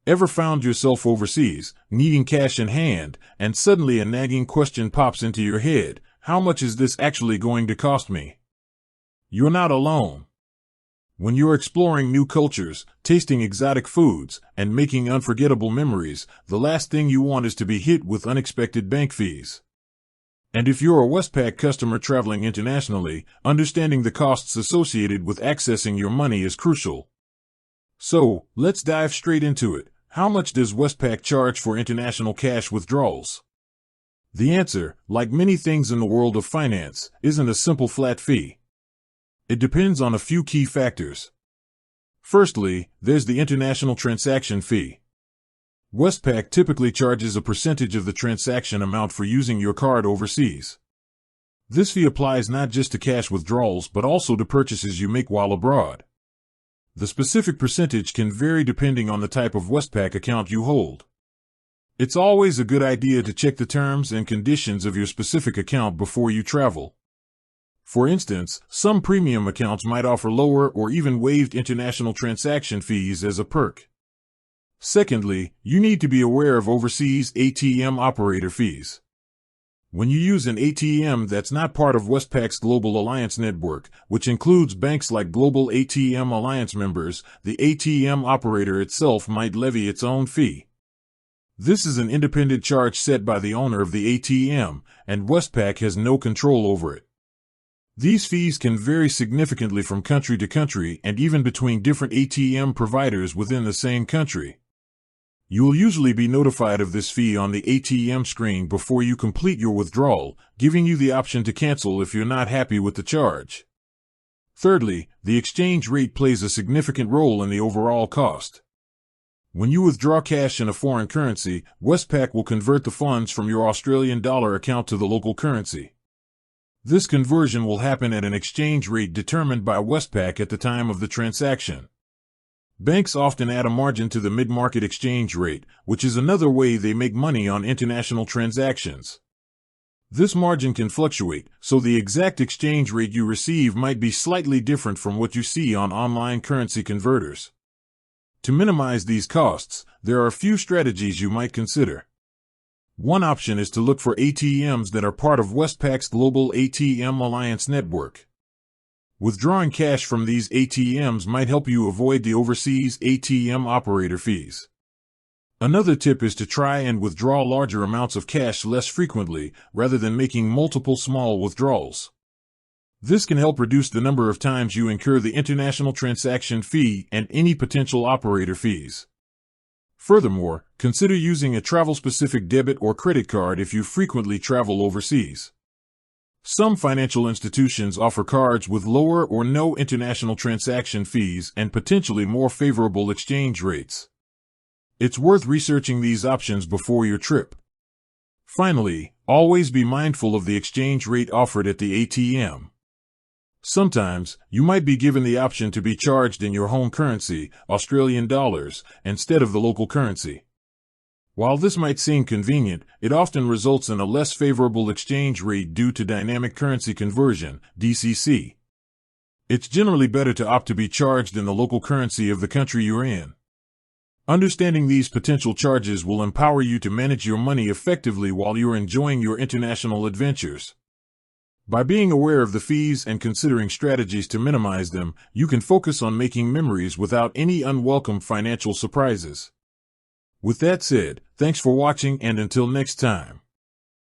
Ever found yourself overseas, needing cash in hand, and suddenly a nagging question pops into your head: how much is this actually going to cost me? You're not alone. When you're exploring new cultures, tasting exotic foods, and making unforgettable memories, the last thing you want is to be hit with unexpected bank fees. And if you're a Westpac customer traveling internationally, understanding the costs associated with accessing your money is crucial. So, let's dive straight into it. How much does Westpac charge for international cash withdrawals? The answer, like many things in the world of finance, isn't a simple flat fee. It depends on a few key factors. Firstly, there's the international transaction fee. Westpac typically charges a percentage of the transaction amount for using your card overseas. This fee applies not just to cash withdrawals but also to purchases you make while abroad. The specific percentage can vary depending on the type of Westpac account you hold. It's always a good idea to check the terms and conditions of your specific account before you travel. For instance, some premium accounts might offer lower or even waived international transaction fees as a perk. Secondly, you need to be aware of overseas ATM operator fees. When you use an ATM that's not part of Westpac's Global Alliance network, which includes banks like Global ATM Alliance members, the ATM operator itself might levy its own fee. This is an independent charge set by the owner of the ATM, and Westpac has no control over it. These fees can vary significantly from country to country and even between different ATM providers within the same country. You will usually be notified of this fee on the ATM screen before you complete your withdrawal, giving you the option to cancel if you're not happy with the charge. Thirdly, the exchange rate plays a significant role in the overall cost. When you withdraw cash in a foreign currency, Westpac will convert the funds from your Australian dollar account to the local currency. This conversion will happen at an exchange rate determined by Westpac at the time of the transaction. Banks often add a margin to the mid-market exchange rate, which is another way they make money on international transactions. This margin can fluctuate, so the exact exchange rate you receive might be slightly different from what you see on online currency converters. To minimize these costs, there are a few strategies you might consider. One option is to look for ATMs that are part of Westpac's Global ATM Alliance network. Withdrawing cash from these ATMs might help you avoid the overseas ATM operator fees. Another tip is to try and withdraw larger amounts of cash less frequently, rather than making multiple small withdrawals. This can help reduce the number of times you incur the international transaction fee and any potential operator fees. Furthermore, consider using a travel-specific debit or credit card if you frequently travel overseas. Some financial institutions offer cards with lower or no international transaction fees and potentially more favorable exchange rates. It's worth researching these options before your trip. Finally, always be mindful of the exchange rate offered at the ATM. Sometimes, you might be given the option to be charged in your home currency, Australian dollars, instead of the local currency. While this might seem convenient, it often results in a less favorable exchange rate due to dynamic currency conversion, DCC. It's generally better to opt to be charged in the local currency of the country you're in. Understanding these potential charges will empower you to manage your money effectively while you're enjoying your international adventures. By being aware of the fees and considering strategies to minimize them, you can focus on making memories without any unwelcome financial surprises. With that said, thanks for watching, and until next time.